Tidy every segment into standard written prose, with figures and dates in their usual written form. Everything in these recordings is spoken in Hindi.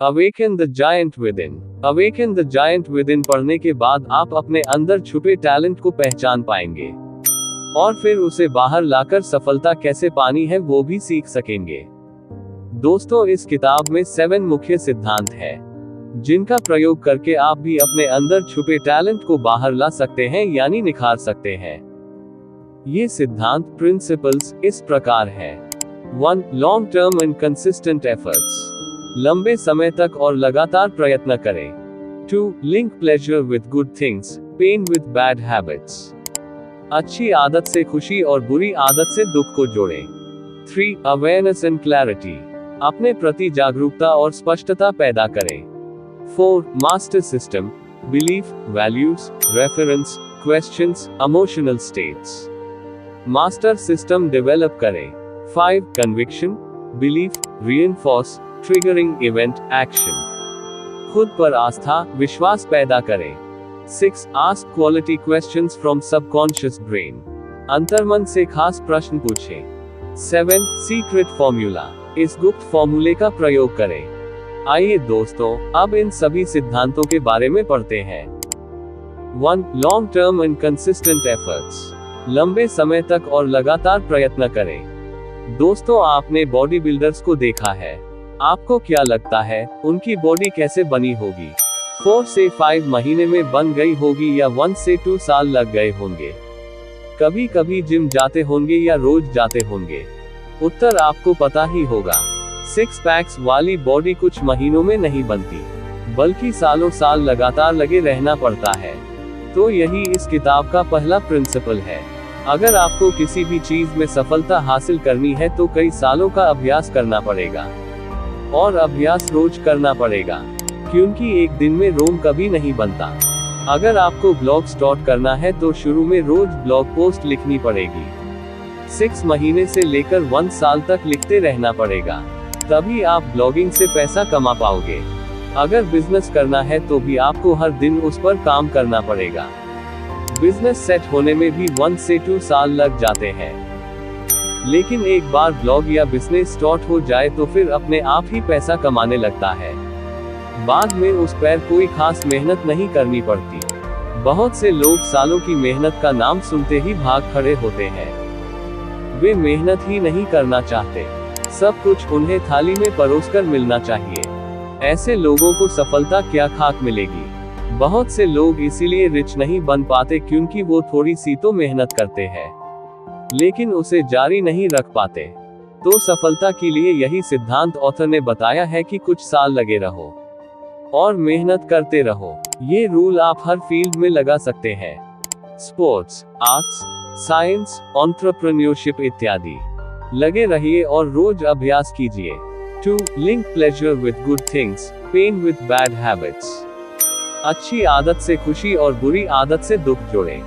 Awaken the giant with in. Awaken the giant with in पढ़ने के बाद आप अपने अंदर छुपे टैलेंट को पहचान पाएंगे और फिर उसे बाहर लाकर सफलता कैसे पानी है वो भी सीख सकेंगे। दोस्तों, इस किताब में 7 मुख्य सिद्धांत हैं, जिनका प्रयोग करके आप भी अपने अंदर छुपे टैलेंट को बाहर ला सकते हैं, यानी निखार सकते हैं। ये सिद्धांत प्रिंसिपल्स इस प्रकार हैं। 1. Long term and consistent efforts. लंबे समय तक और लगातार प्रयत्न करें। 2. Link pleasure with good things, pain with bad habits. अच्छी आदत से खुशी और बुरी आदत से दुख को जोड़ें। 3. Awareness and clarity. अपने प्रति जागरूकता और स्पष्टता पैदा करें। 4. Master system, belief, values, reference, questions, emotional states. Master system develop करें। 5. Conviction, belief, reinforce, triggering event, action. खुद पर आस्था, विश्वास पैदा करें। 6. Ask quality questions from subconscious brain. अंतर्मन से खास प्रश्न पूछें। 7. Secret formula. इस गुप्त फॉर्मूले का प्रयोग करें। आइए दोस्तों, अब इन सभी सिद्धांतों के बारे में पढ़ते हैं। 1. Long term and consistent efforts. लंबे समय तक और लगातार प्रयत्न करें। दोस्तों, आपने बॉडी बिल्डर्स को देखा है। आपको क्या लगता है, उनकी बॉडी कैसे बनी होगी? 4 से 5 महीने में बन गई होगी या 1 से 2 साल लग गए होंगे? कभी कभी जिम जाते होंगे या रोज जाते होंगे? उत्तर आपको पता ही होगा। 6 पैक्स वाली बॉडी कुछ महीनों में नहीं बनती, बल्कि सालों साल लगातार लगे रहना पड़ता है। तो यही इस किताब का पहला प्रिंसिपल है। अगर आपको किसी भी चीज में सफलता हासिल करनी है तो कई सालों का अभ्यास करना पड़ेगा, और अभ्यास रोज करना पड़ेगा, क्योंकि एक दिन में रोम कभी नहीं बनता। अगर आपको ब्लॉग स्टार्ट करना है तो शुरू में रोज ब्लॉग पोस्ट लिखनी पड़ेगी। 6 महीने से लेकर 1 साल तक लिखते रहना पड़ेगा, तभी आप ब्लॉगिंग से पैसा कमा पाओगे। अगर बिजनेस करना है तो भी आपको हर दिन उस पर काम करना पड़ेगा। बिजनेस सेट होने में भी 1 से 2 साल लग जाते हैं, लेकिन एक बार ब्लॉग या बिजनेस स्टार्ट हो जाए तो फिर अपने आप ही पैसा कमाने लगता है। बाद में उस पर कोई खास मेहनत नहीं करनी पड़ती। बहुत से लोग सालों की मेहनत का नाम सुनते ही भाग खड़े होते हैं। वे मेहनत ही नहीं करना चाहते, सब कुछ उन्हें थाली में परोसकर मिलना चाहिए। ऐसे लोगों को सफलता क्या खाक मिलेगी। बहुत से लोग इसीलिए रिच नहीं बन पाते क्योंकि वो थोड़ी सी तो मेहनत करते हैं, लेकिन उसे जारी नहीं रख पाते। तो सफलता के लिए यही सिद्धांत ऑथर ने बताया है कि कुछ साल लगे रहो और मेहनत करते रहो। ये रूल आप हर फील्ड में लगा सकते हैं, स्पोर्ट्स, आर्ट्स, साइंस, एंटरप्रेन्योरशिप इत्यादि। लगे रहिए और रोज अभ्यास कीजिए। 2. Link pleasure with good things, pain with bad habits. अच्छी आदत से खुशी और बुरी आदत से दुख जोड़ें।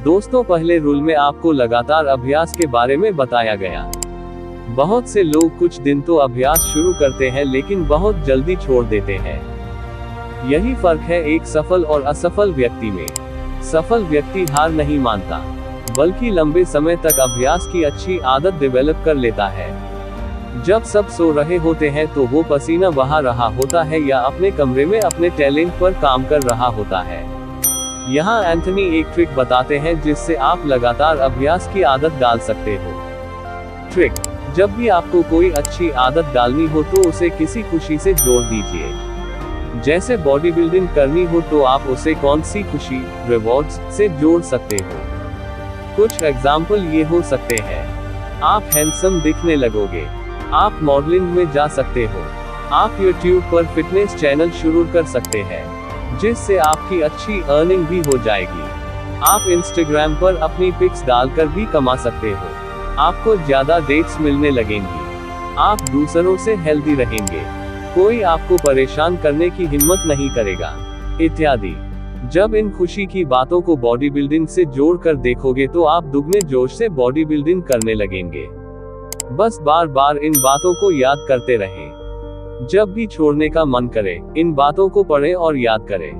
दोस्तों, पहले रूल में आपको लगातार अभ्यास के बारे में बताया गया। बहुत से लोग कुछ दिन तो अभ्यास शुरू करते हैं लेकिन बहुत जल्दी छोड़ देते हैं। यही फर्क है एक सफल और असफल व्यक्ति में। सफल व्यक्ति हार नहीं मानता, बल्कि लंबे समय तक अभ्यास की अच्छी आदत डेवलप कर लेता है। जब सब सो रहे होते हैं तो वो पसीना बहा रहा होता है या अपने कमरे में अपने टैलेंट पर काम कर रहा होता है। यहाँ एंथनी एक ट्रिक बताते हैं जिससे आप लगातार अभ्यास की आदत डाल सकते हो। ट्रिक: जब भी आपको कोई अच्छी आदत डालनी हो तो उसे किसी खुशी से जोड़ दीजिए। जैसे बॉडी बिल्डिंग करनी हो तो आप उसे कौन सी खुशी, रिवॉर्ड्स से जोड़ सकते हो। कुछ एग्जाम्पल ये हो सकते हैं: आप हैंडसम दिखने लगोगे, आप मॉडलिंग में जा सकते हो, आप YouTube पर फिटनेस चैनल शुरू कर सकते हैं जिससे आपकी अच्छी अर्निंग भी हो जाएगी। आप Instagram पर अपनी पिक्स डालकर भी कमा सकते हो, आपको ज्यादा डेट्स मिलने लगेंगी, आप दूसरों से हेल्दी रहेंगे, कोई आपको परेशान करने की हिम्मत नहीं करेगा, इत्यादि। जब इन खुशी की बातों को बॉडी बिल्डिंग से जोड़कर देखोगे तो आप दुगने जोश से बॉडी बिल्डिंग करने लगेंगे। बस बार बार इन बातों को याद करते रहें। जब भी छोड़ने का मन करे, इन बातों को पढ़ें और याद करें।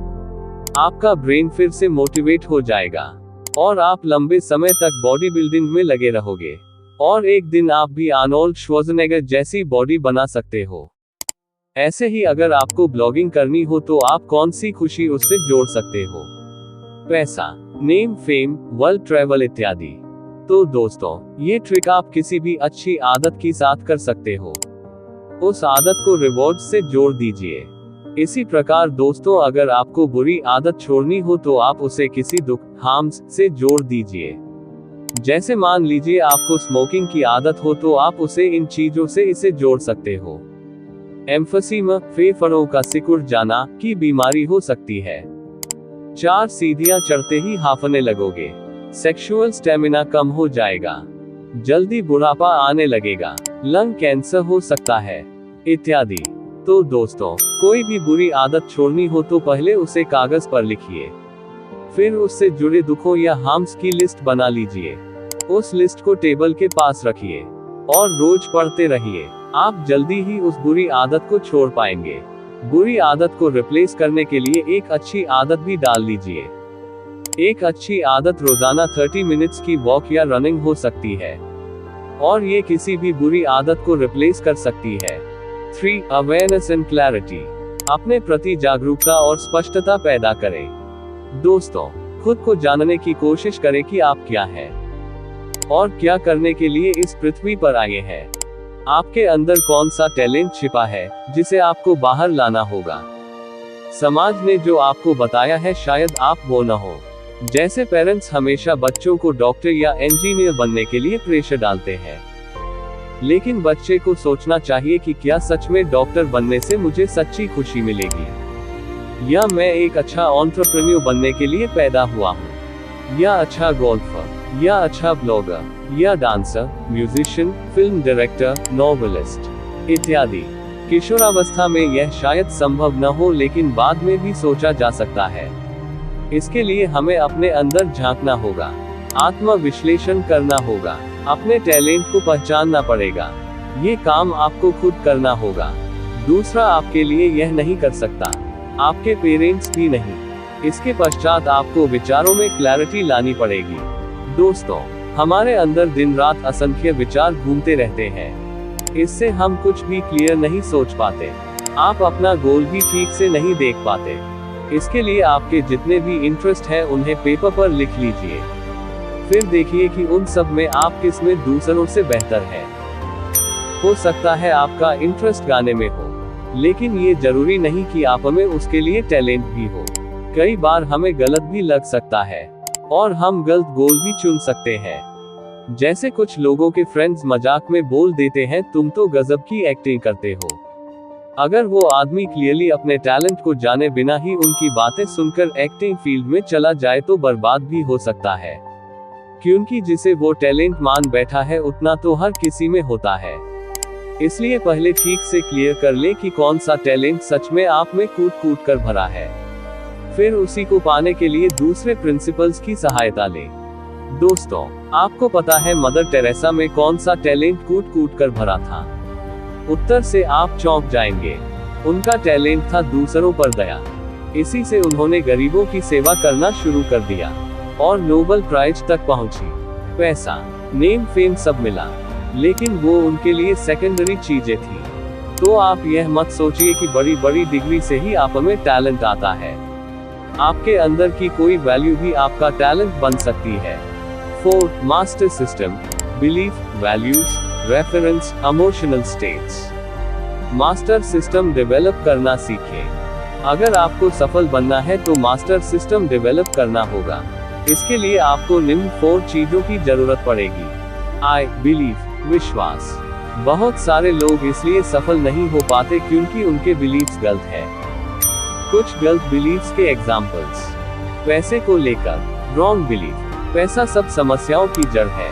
आपका ब्रेन फिर से मोटिवेट हो जाएगा और आप लंबे समय तक बॉडी बिल्डिंग में लगे रहोगे और एक दिन आप भी आर्नोल्ड श्वार्ज़नेगर जैसी बॉडी बना सकते हो। ऐसे ही अगर आपको ब्लॉगिंग करनी हो तो आप कौन सी खुशी उससे जोड़ सकते हो? पैसा, नेम, फेम, वर्ल्ड ट्रैवल इत्यादि। तो दोस्तों, ये ट्रिक आप किसी भी अच्छी आदत के साथ कर सकते हो। उस आदत को रिवॉर्ड से जोड़ दीजिए। इसी प्रकार दोस्तों, अगर आपको बुरी आदत छोड़नी हो तो आप उसे किसी दुख, हार्म्स से जोड़ दीजिए। जैसे मान लीजिए आपको स्मोकिंग की आदत हो तो आप उसे इन चीजों से इसे जोड़ सकते हो। एम्फसीमा, फेफड़ों का सिकुड़ जाना की बीमारी हो सकती है। 4 सीढ़ियां चढ़ते ही हांफने लगोगे। सेक्सुअल स्टेमिना कम हो जाएगा। जल्दी बुढ़ापा आने लगेगा। लंग कैंसर हो सकता है, इत्यादि। तो दोस्तों, कोई भी बुरी आदत छोड़नी हो तो पहले उसे कागज पर लिखिए। फिर उससे जुड़े दुखों या हार्म्स की लिस्ट बना लीजिए। उस लिस्ट को टेबल के पास रखिए और रोज पढ़ते रहिए। आप जल्दी ही उस बुरी आदत को छोड़ पाएंगे। बुरी आदत को रिप्लेस करने के लिए एक अच्छी आदत भी डाल लीजिए। एक अच्छी आदत रोजाना 30 मिनट्स की वॉक या रनिंग हो सकती है, और ये किसी भी बुरी आदत को रिप्लेस कर सकती है। 3. Awareness and clarity. अपने प्रति जागरूकता और स्पष्टता पैदा करें। दोस्तों, खुद को जानने की कोशिश करें कि आप क्या हैं और क्या करने के लिए इस पृथ्वी पर आए हैं। आपके अंदर कौन सा टैलेंट छिपा है जिसे आपको बाहर लाना होगा। समाज ने जो आपको बताया है शायद आप वो न हो। जैसे पेरेंट्स हमेशा बच्चों को डॉक्टर या इंजीनियर बनने के लिए प्रेशर डालते हैं, लेकिन बच्चे को सोचना चाहिए कि क्या सच में डॉक्टर बनने से मुझे सच्ची खुशी मिलेगी, या मैं एक अच्छा एंटरप्रेन्योर बनने के लिए पैदा हुआ हूँ, या अच्छा गोल्फर, या अच्छा ब्लॉगर, या dancer, musician, film director, novelist इत्यादि। किशोरावस्था में यह शायद संभव न हो, लेकिन बाद में भी सोचा जा सकता है। इसके लिए हमें अपने अंदर झांकना होगा, आत्म विश्लेषण करना होगा, अपने टैलेंट को पहचानना पड़ेगा। ये काम आपको खुद करना होगा। दूसरा आपके लिए यह नहीं कर सकता, आपके पेरेंट्स भी नहीं। इसके पश्चात आपको विचारों में क्लैरिटी लानी पड़ेगी। दोस्तों, हमारे अंदर दिन रात असंख्य विचार घूमते रहते हैं। इससे हम कुछ भी क्लियर नहीं सोच पाते। आप अपना गोल भी ठीक से नहीं देख पाते। इसके लिए आपके जितने भी इंटरेस्ट है उन्हें पेपर पर लिख लीजिए। फिर देखिए कि उन सब में आप किस में दूसरों से बेहतर है। हो सकता है आपका इंटरेस्ट गाने में हो, लेकिन ये जरूरी नहीं कि आप में उसके लिए टैलेंट भी हो। कई बार हमें गलत भी लग सकता है और हम गलत गोल भी चुन सकते हैं। जैसे कुछ लोगों के फ्रेंड्स मजाक में बोल देते हैं, तुम तो गजब की एक्टिंग करते हो। अगर वो आदमी क्लियरली अपने टैलेंट को जाने बिना ही उनकी बातें सुनकर एक्टिंग फील्ड में चला जाए तो बर्बाद भी हो सकता है, क्योंकि जिसे वो टैलेंट मान बैठा है उतना तो हर किसी में होता है। इसलिए पहले ठीक से क्लियर कर ले कि कौन सा टैलेंट सच में आप में कूट कूट कर भरा है। फिर उसी को पाने के लिए दूसरे प्रिंसिपल्स की सहायता लें। दोस्तों, आपको पता है मदर टेरेसा में कौन सा टैलेंट कूट कूट कर भरा था? उत्तर से आप चौंक जाएंगे। उनका टैलेंट था दूसरों पर दया। इसी से उन्होंने गरीबों की सेवा करना शुरू कर दिया और नोबेल प्राइज तक पहुंची। पैसा, नेम, फेम सब मिला, लेकिन वो उनके लिए सेकेंडरी चीजें थी। तो आप यह मत सोचिए कि बड़ी बड़ी डिग्री से ही आप में टैलेंट आता है। आपके अंदर की कोई वैल्यू भी आपका टैलेंट बन सकती है। 4. Master system, belief, values, reference, emotional states. Master system develop करना सीखें। अगर आपको सफल बनना है तो मास्टर सिस्टम डेवलप करना होगा। इसके लिए आपको निम्न 4 चीजों की जरूरत पड़ेगी। आई बिलीव, विश्वास। बहुत सारे लोग इसलिए सफल नहीं हो पाते क्योंकि उनके बिलीव्स गलत हैं। कुछ गलत बिलीव्स के एग्जाम्पल्स। पैसे को लेकर रॉन्ग बिलीफ, पैसा सब समस्याओं की जड़ है।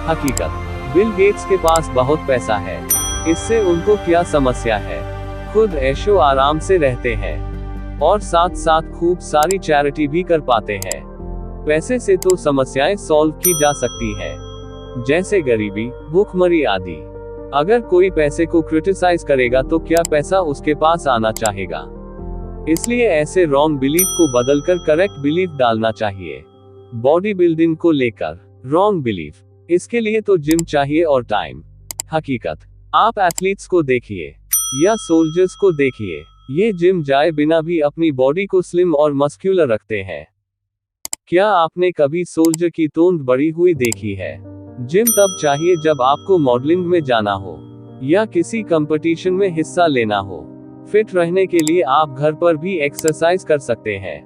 हकीकत, बिल गेट्स के पास बहुत पैसा है, इससे उनको क्या समस्या है? खुद ऐशो आराम से रहते हैं और साथ साथ खूब सारी चैरिटी भी कर पाते हैं। पैसे से तो समस्याएं सॉल्व की जा सकती है, जैसे गरीबी, भूखमरी आदि। अगर कोई पैसे को क्रिटिसाइज करेगा तो क्या पैसा उसके पास आना चाहेगा? इसलिए ऐसे रॉन्ग बिलीफ को बदलकर करेक्ट बिलीफ डालना चाहिए। बॉडी बिल्डिंग को लेकर रॉन्ग बिलीफ, इसके लिए तो जिम चाहिए और टाइम। हकीकत, आप एथलीट्स को देखिए, या सोल्जर्स को देखिए, ये जिम जाए बिना भी अपनी बॉडी को स्लिम और मस्क्यूलर रखते हैं। क्या आपने कभी सोल्जर की तोंद बड़ी हुई देखी है? जिम तब चाहिए जब आपको मॉडलिंग में जाना हो या किसी कंपटीशन में हिस्सा लेना हो। फिट रहने के लिए आप घर पर भी एक्सरसाइज कर सकते हैं।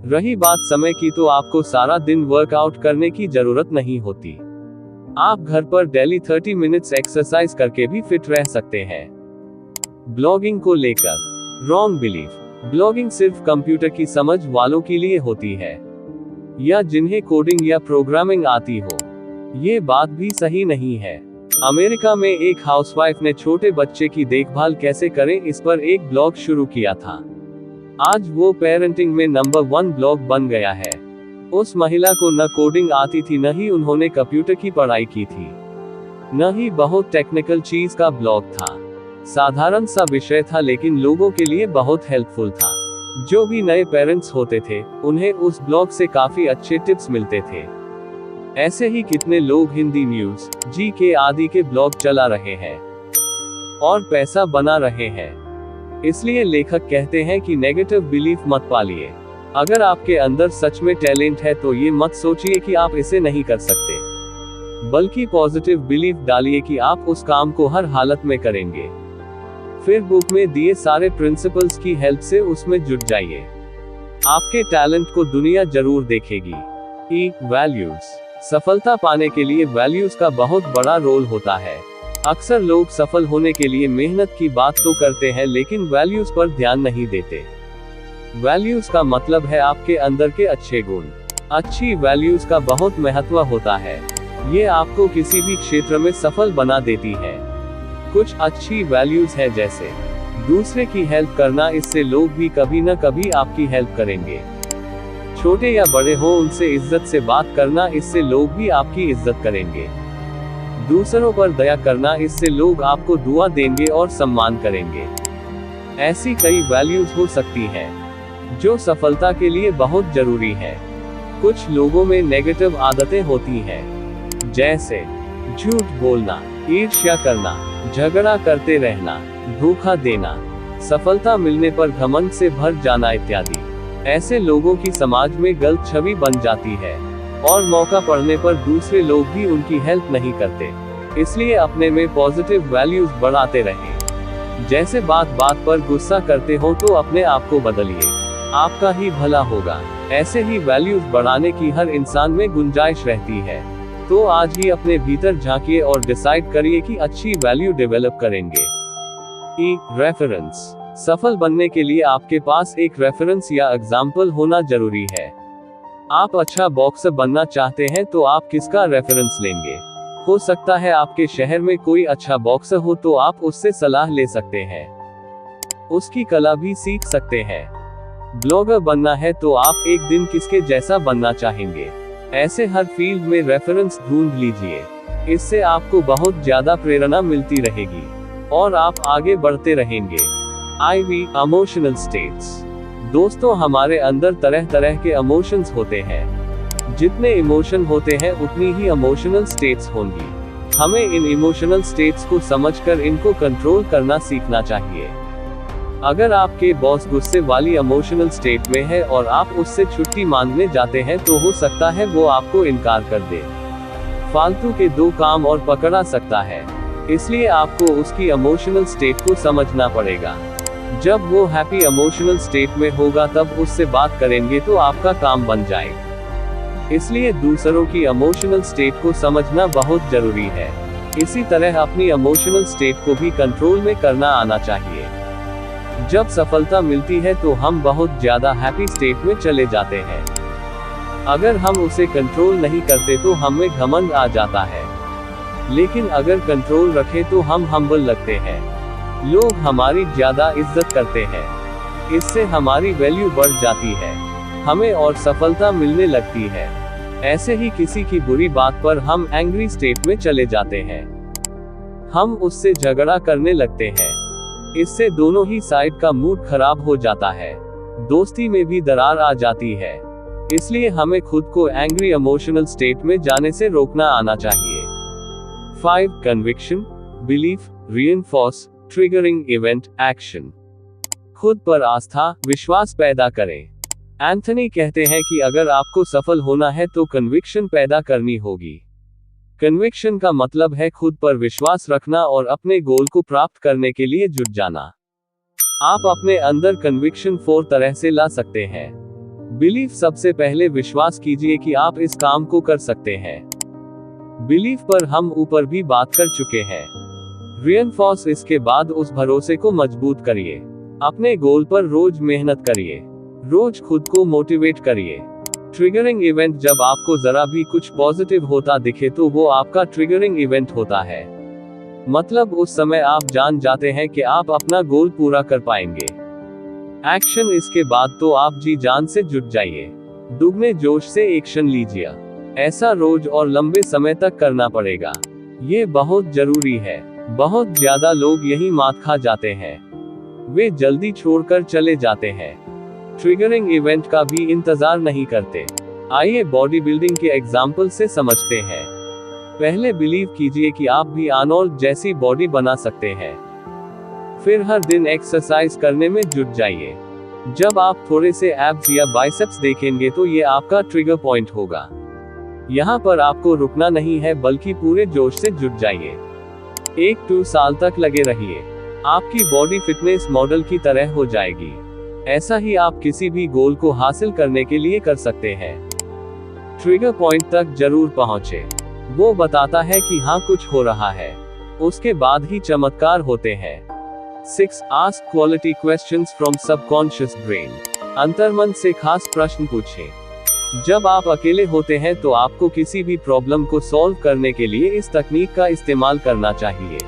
रही बात समय की, तो आपको सारा दिन वर्कआउट करने की जरूरत नहीं होती। आप घर पर डेली 30 मिनट्स एक्सरसाइज करके भी फिट रह सकते हैं। ब्लॉगिंग को लेकर रॉन्ग बिलीफ, ब्लॉगिंग सिर्फ कंप्यूटर की समझ वालों के लिए होती है या जिन्हें कोडिंग या प्रोग्रामिंग आती हो। ये बात भी सही नहीं है। अमेरिका में एक हाउसवाइफ ने छोटे बच्चे की देखभाल कैसे करें इस पर एक ब्लॉग शुरू किया था। आज वो पेरेंटिंग में नंबर 1 ब्लॉग बन गया है। उस महिला को न कोडिंग आती थी, न ही उन्होंने कंप्यूटर की पढ़ाई की थी, न ही बहुत टेक्निकल चीज का ब्लॉग था। साधारण सा विषय था, लेकिन लोगों के लिए बहुत हेल्पफुल था। जो भी नए पेरेंट्स होते थे, उन्हें उस ब्लॉग से काफी अच्छे टिप्स मिलते थे। ऐसे ही कितने लोग हिंदी न्यूज, जीके आदि के ब्लॉग चला रहे हैं और पैसा बना रहे हैं। इसलिए लेखक कहते हैं कि नेगेटिव बिलीफ मत पालिए। अगर आपके अंदर सच में टैलेंट है तो ये मत सोचिए कि आप इसे नहीं कर सकते, बल्कि पॉजिटिव बिलीफ डालिए कि आप उस काम को हर हालत में करेंगे। फिर बुक में दिए सारे प्रिंसिपल्स की हेल्प से उसमें जुट जाइए। आपके टैलेंट को दुनिया जरूर देखेगी। वैल्यूज, सफलता पाने के लिए वैल्यूज का बहुत बड़ा रोल होता है। अक्सर लोग सफल होने के लिए मेहनत की बात तो करते हैं, लेकिन वैल्यूज पर ध्यान नहीं देते। वैल्यूज का मतलब है आपके अंदर के अच्छे गुण। अच्छी वैल्यूज का बहुत महत्व होता है। ये आपको किसी भी क्षेत्र में सफल बना देती है। कुछ अच्छी वैल्यूज है जैसे दूसरे की हेल्प करना, इससे लोग भी कभी न कभी आपकी हेल्प करेंगे। छोटे या बड़े हो, उनसे इज्जत से बात करना, इससे लोग भी आपकी इज्जत करेंगे। दूसरों पर दया करना, इससे लोग आपको दुआ देंगे और सम्मान करेंगे। ऐसी कई वैल्यूज हो सकती हैं जो सफलता के लिए बहुत जरूरी है। कुछ लोगों में नेगेटिव आदतें होती हैं, जैसे झूठ बोलना, ईर्ष्या करना, झगड़ा करते रहना, धोखा देना, सफलता मिलने पर घमंड से भर जाना इत्यादि। ऐसे लोगों की समाज में गलत छवि बन जाती है और मौका पड़ने पर दूसरे लोग भी उनकी हेल्प नहीं करते। इसलिए अपने में पॉजिटिव वैल्यूज बढ़ाते रहें। जैसे बात बात पर गुस्सा करते हो तो अपने आप को बदलिए, आपका ही भला होगा। ऐसे ही वैल्यूज बढ़ाने की हर इंसान में गुंजाइश रहती है। तो आज ही अपने भीतर झांकिए और डिसाइड करिए कि अच्छी वैल्यू डेवलप करेंगे। रेफरेंस, सफल बनने के लिए आपके पास एक रेफरेंस या एग्जाम्पल होना जरूरी है। आप अच्छा बॉक्सर बनना चाहते हैं तो आप किसका रेफरेंस लेंगे? हो सकता है आपके शहर में कोई अच्छा बॉक्सर हो, तो आप उससे सलाह ले सकते हैं, उसकी कला भी सीख सकते हैं। ब्लॉगर बनना है तो आप एक दिन किसके जैसा बनना चाहेंगे? ऐसे हर फील्ड में रेफरेंस ढूंढ लीजिए। इससे आपको बहुत ज्यादा प्रेरणा मिलती रहेगी और आप आगे बढ़ते रहेंगे। Emotional states. दोस्तों, हमारे अंदर तरह तरह के इमोशंस होते हैं। जितने इमोशन होते हैं उतनी ही इमोशनल स्टेट्स होंगी। हमें इन इमोशनल स्टेट्स को समझकर इनको कंट्रोल करना सीखना चाहिए। अगर आपके बॉस गुस्से वाली इमोशनल स्टेट में है और आप उससे छुट्टी मांगने जाते हैं, तो हो सकता है वो आपको इनकार कर दे। फालतू के 2 काम और पकड़ा सकता है। इसलिए आपको उसकी इमोशनल स्टेट को समझना पड़ेगा। जब वो हैप्पी इमोशनल स्टेट में होगा तब उससे बात करेंगे तो आपका काम बन जाएगा। इसलिए दूसरों की इमोशनल स्टेट को समझना बहुत जरूरी है। इसी तरह अपनी इमोशनल स्टेट को भी कंट्रोल में करना आना चाहिए। जब सफलता मिलती है तो हम बहुत ज्यादा हैप्पी स्टेट में चले जाते हैं। अगर हम उसे कंट्रोल नहीं करते तो हमें घमंड आ जाता है, लेकिन अगर कंट्रोल रखें तो हम हम्बल लगते हैं। लोग हमारी ज्यादा इज्जत करते हैं। इससे हमारी वैल्यू बढ़ जाती है, हमें और सफलता मिलने लगती है। ऐसे ही किसी की बुरी बात पर हम एंग्री स्टेट में चले जाते हैं, हम उससे झगड़ा करने लगते हैं। इससे दोनों ही साइड का मूड खराब हो जाता है, दोस्ती में भी दरार आ जाती है। इसलिए हमें खुद को एंग्री इमोशनल स्टेट में जाने से रोकना आना चाहिए। 5 conviction, belief, reinforce, triggering event action. खुद पर आस्था, विश्वास पैदा करें। एंथनी कहते हैं कि अगर आपको सफल होना है तो कन्विक्शन पैदा करनी होगी। कन्विक्शन का मतलब है खुद पर विश्वास रखना और अपने गोल को प्राप्त करने के लिए जुट जाना। आप अपने अंदर कन्विक्शन 4 तरह से ला सकते हैं। बिलीफ, सबसे पहले विश्वास कीजिए कि आप इस काम को कर सकते हैं। बिलीफ पर हम ऊपर भी बात कर चुके हैं। रिइंफोर्स, इसके बाद उस भरोसे को मजबूत करिए। अपने गोल पर रोज मेहनत करिए, रोज खुद को मोटिवेट करिए। ट्रिगरिंग इवेंट, जब आपको जरा भी कुछ पॉजिटिव होता दिखे तो वो आपका ट्रिगरिंग इवेंट होता है। मतलब उस समय आप जान जाते हैं कि आप अपना गोल पूरा कर पाएंगे। एक्शन, इसके बाद तो आप जी जान से जुट जाइए। दुगने जोश से एक्शन लीजिए। ऐसा रोज और लंबे समय तक करना पड़ेगा। ये बहुत जरूरी है। बहुत ज्यादा लोग यही मात खा जाते हैं। वे जल्दी छोड़कर चले जाते हैं। ट्रिगरिंग इवेंट का भी इंतजार नहीं करते। आइए बॉडी बिल्डिंग के एग्जाम्पल से समझते हैं। पहले बिलीव कीजिए कि आप भी आर्नोल्ड जैसी बॉडी बना सकते हैं। फिर हर दिन एक्सरसाइज करने में जुट जाइए। जब आप थोड़े से एब्स या बाइसेप्स देखेंगे तो ये आपका ट्रिगर पॉइंट होगा। यहाँ पर आपको रुकना नहीं है, बल्कि पूरे जोश से जुट जाइए। 1-2 साल तक लगे रहिए। आपकी बॉडी फिटनेस मॉडल की तरह हो जाएगी। ऐसा ही आप किसी भी गोल को हासिल करने के लिए कर सकते हैं। ट्रिगर पॉइंट तक जरूर पहुंचे। वो बताता है कि हाँ कुछ हो रहा है। उसके बाद ही चमत्कार होते हैं। 6. Ask quality questions from subconscious brain. अंतर्मन से खास प्रश्न पूछें। जब आप अकेले होते हैं तो आपको किसी भी प्रॉब्लम को सॉल्व करने के लिए इस तकनीक का इस्तेमाल करना चाहिए।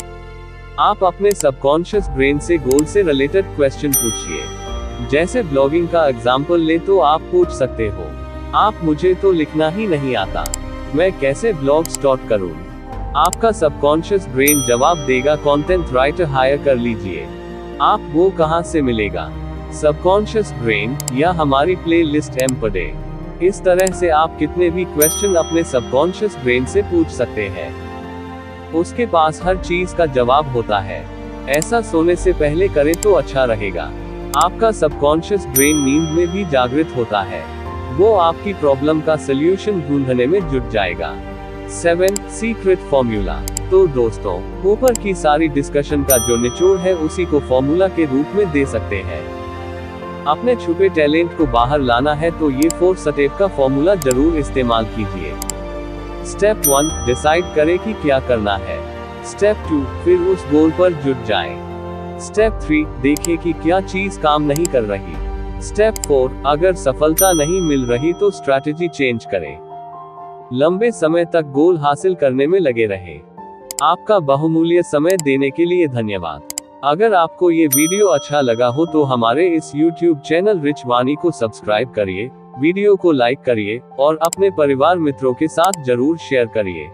आप अपने सबकॉन्शियस ब्रेन से गोल से रिलेटेड क्वेश्चन पूछिए। जैसे ब्लॉगिंग का एग्जाम्पल ले तो आप पूछ सकते हो, आप मुझे तो लिखना ही नहीं आता, मैं कैसे ब्लॉग स्टार्ट करूं? आपका सबकॉन्शियस ब्रेन जवाब देगा, कंटेंट राइटर हायर कर लीजिए। आप वो कहां से मिलेगा? सबकॉन्शियस ब्रेन या हमारी प्ले लिस्ट एम्पडे। इस तरह से आप कितने भी क्वेश्चन अपने सबकॉन्शियस ब्रेन से पूछ सकते हैं। उसके पास हर चीज का जवाब होता है। ऐसा सोने से पहले करें तो अच्छा रहेगा। आपका सबकॉन्शियस ब्रेन नींद में भी जागृत होता है। वो आपकी प्रॉब्लम का सलूशन ढूंढने में जुट जाएगा। 7. Secret formula. तो दोस्तों, ऊपर की सारी डिस्कशन का जो निचोड़ है उसी को फॉर्मूला के रूप में दे सकते हैं। अपने छुपे टैलेंट को बाहर लाना है तो ये 4 स्टेप का फॉर्मूला जरूर इस्तेमाल कीजिए। स्टेप 1, डिसाइड करें कि क्या करना है। स्टेप 2, फिर उस गोल पर जुट जाएं। स्टेप 3, देखें कि क्या चीज काम नहीं कर रही। स्टेप 4, अगर सफलता नहीं मिल रही तो स्ट्रैटेजी चेंज करें। लंबे समय तक गोल हासिल करने में लगे रहें। आपका बहुमूल्य समय देने के लिए धन्यवाद। अगर आपको ये वीडियो अच्छा लगा हो तो हमारे इस YouTube चैनल रिच वाणी को सब्सक्राइब करिए, वीडियो को लाइक करिए और अपने परिवार मित्रों के साथ जरूर शेयर करिए।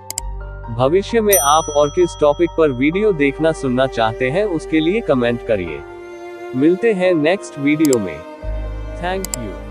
भविष्य में आप और किस टॉपिक पर वीडियो देखना सुनना चाहते हैं उसके लिए कमेंट करिए। मिलते हैं नेक्स्ट वीडियो में। Thank you.